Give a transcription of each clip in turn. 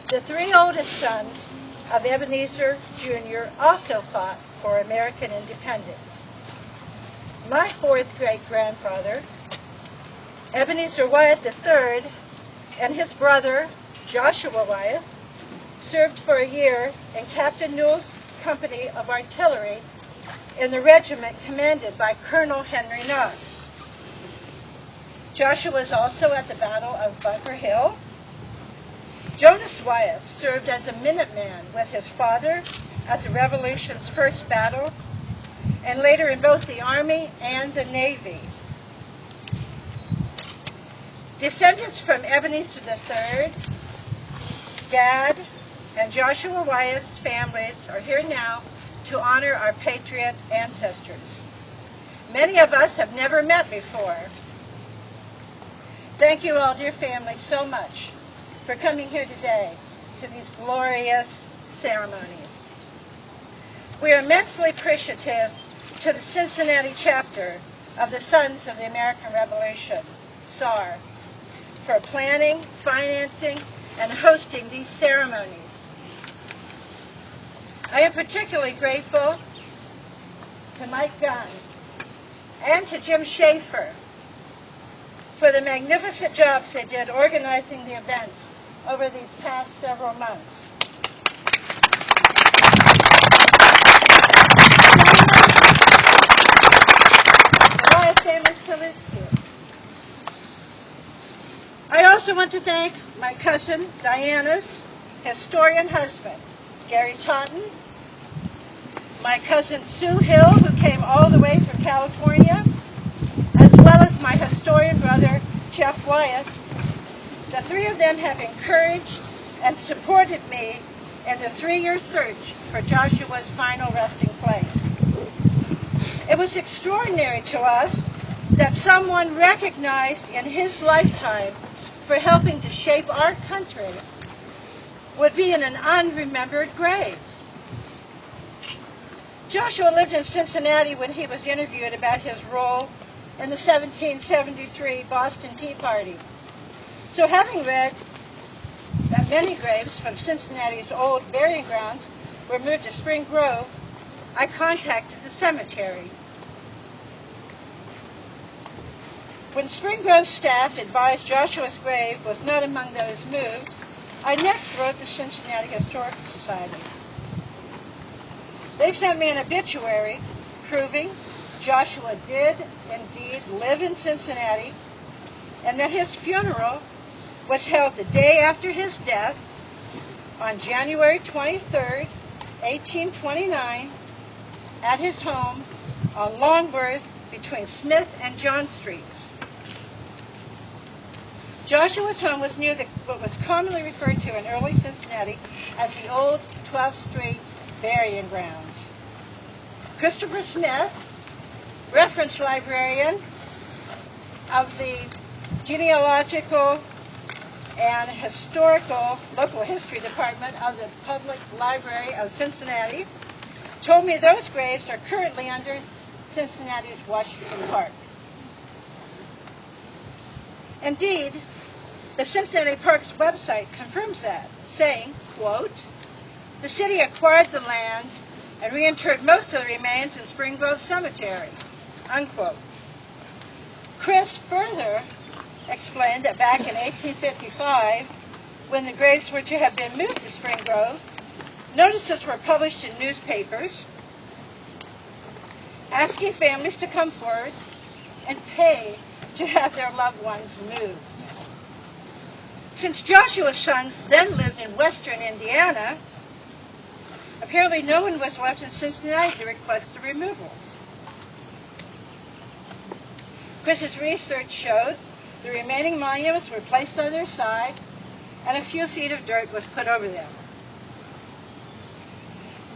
The three oldest sons of Ebenezer Jr. also fought for American independence. My fourth great-grandfather, Ebenezer Wyeth III, and his brother, Joshua Wyeth, served for a year in Captain Newell's company of artillery in the regiment commanded by Colonel Henry Knox. Joshua was also at the Battle of Bunker Hill. Jonas Wyeth served as a Minuteman with his father at the Revolution's first battle, and later in both the Army and the Navy. Descendants from Ebenezer III, Gad, and Joshua Wyeth's families are here now to honor our patriot ancestors. Many of us have never met before. Thank you all, dear family, so much for coming here today to these glorious ceremonies. We are immensely appreciative to the Cincinnati chapter of the Sons of the American Revolution, SAR, for planning, financing, and hosting these ceremonies. I am particularly grateful to Mike Gunn and to Jim Schaefer for the magnificent jobs they did organizing the events over these past several months. The Wyeth family salutes you. I also want to thank my cousin Diana's historian husband, Gary Totten, my cousin Sue Hill, who came all the way from California, as well as my historian brother, Jeff Wyeth. The three of them have encouraged and supported me in the 3-year search for Joshua's final resting place. It was extraordinary to us that someone recognized in his lifetime for helping to shape our country would be in an unremembered grave. Joshua lived in Cincinnati when he was interviewed about his role in the 1773 Boston Tea Party. So having read that many graves from Cincinnati's old burying grounds were moved to Spring Grove, I contacted the cemetery. When Spring Grove staff advised Joshua's grave was not among those moved, I next wrote the Cincinnati Historical Society. They sent me an obituary proving Joshua did indeed live in Cincinnati, and that his funeral was held the day after his death on January 23rd, 1829, at his home on Longworth between Smith and John Streets. Joshua's home was near what was commonly referred to in early Cincinnati as the old 12th Street burying grounds. Christopher Smith, reference librarian of the Genealogical and Historical Local History Department of the Public Library of Cincinnati, told me those graves are currently under Cincinnati's Washington Park. Indeed, the Cincinnati Parks website confirms that, saying, quote, "The city acquired the land and reinterred most of the remains in Spring Grove Cemetery," unquote. Chris further explained that back in 1855, when the graves were to have been moved to Spring Grove, notices were published in newspapers asking families to come forward and pay to have their loved ones moved. Since Joshua's sons then lived in western Indiana, apparently no one was left in Cincinnati to request the removal. Chris's research showed the remaining monuments were placed on their side and a few feet of dirt was put over them.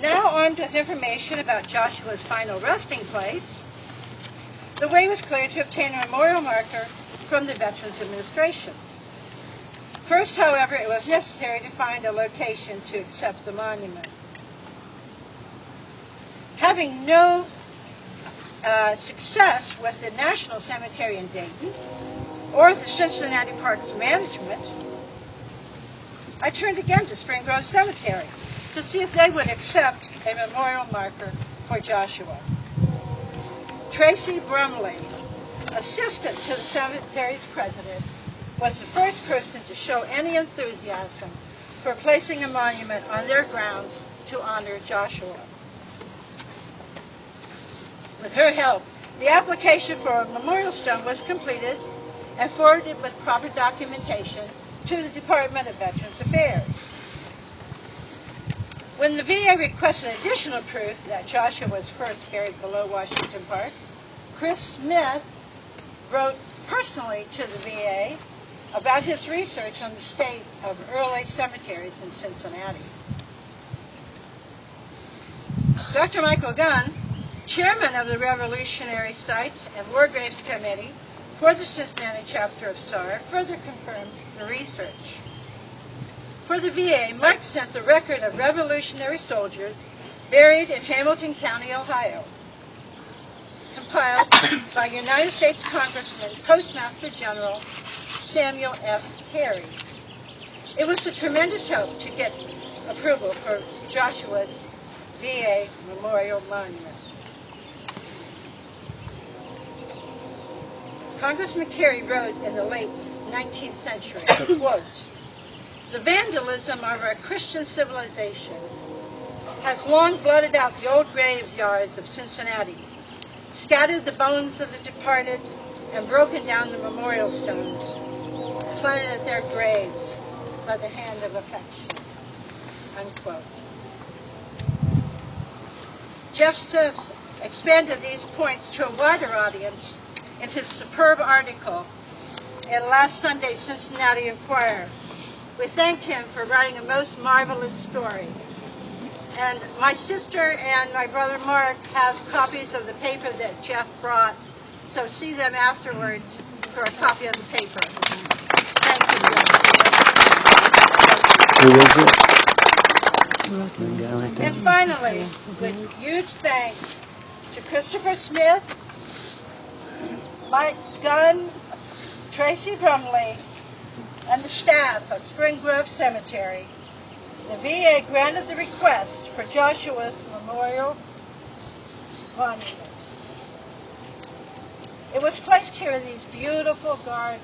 Now armed with information about Joshua's final resting place, the way was clear to obtain a memorial marker from the Veterans Administration. First, however, it was necessary to find a location to accept the monument. Having no success with the National Cemetery in Dayton or the Cincinnati Parks Management, I turned again to Spring Grove Cemetery to see if they would accept a memorial marker for Joshua. Tracy Brumley, assistant to the cemetery's president, was the first person to show any enthusiasm for placing a monument on their grounds to honor Joshua. With her help, the application for a memorial stone was completed and forwarded with proper documentation to the Department of Veterans Affairs. When the VA requested additional proof that Joshua was first buried below Washington Park, Chris Smith wrote personally to the VA about his research on the state of early cemeteries in Cincinnati. Dr. Michael Gunn, chairman of the Revolutionary Sites and War Graves Committee for the Cincinnati chapter of SAR, further confirmed the research. For the VA, Mike sent the record of Revolutionary soldiers buried in Hamilton County, Ohio, compiled by United States Congressman Postmaster General Samuel S. Carey. It was a tremendous help to get approval for Joshua's VA Memorial Monument. Congressman Carey wrote in the late 19th century, quote, "The vandalism of our Christian civilization has long blotted out the old graveyards of Cincinnati, scattered the bones of the departed, and broken down the memorial stones, planted at their graves by the hand of affection." Unquote. Jeff Smith expanded these points to a wider audience in his superb article in last Sunday's Cincinnati Enquirer. We thank him for writing a most marvelous story. And my sister and my brother Mark have copies of the paper that Jeff brought, so see them afterwards for a copy of the paper. Thank you, Jeff. Who is it? And finally, with huge thanks to Christopher Smith, Mike Gunn, Tracy Brumley, and the staff of Spring Grove Cemetery, the VA granted the request for Joshua's memorial monument. It was placed here in these beautiful gardens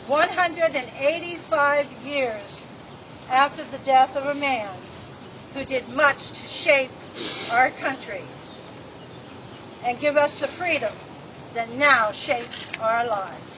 185 years after the death of a man who did much to shape our country and give us the freedom that now shapes our lives.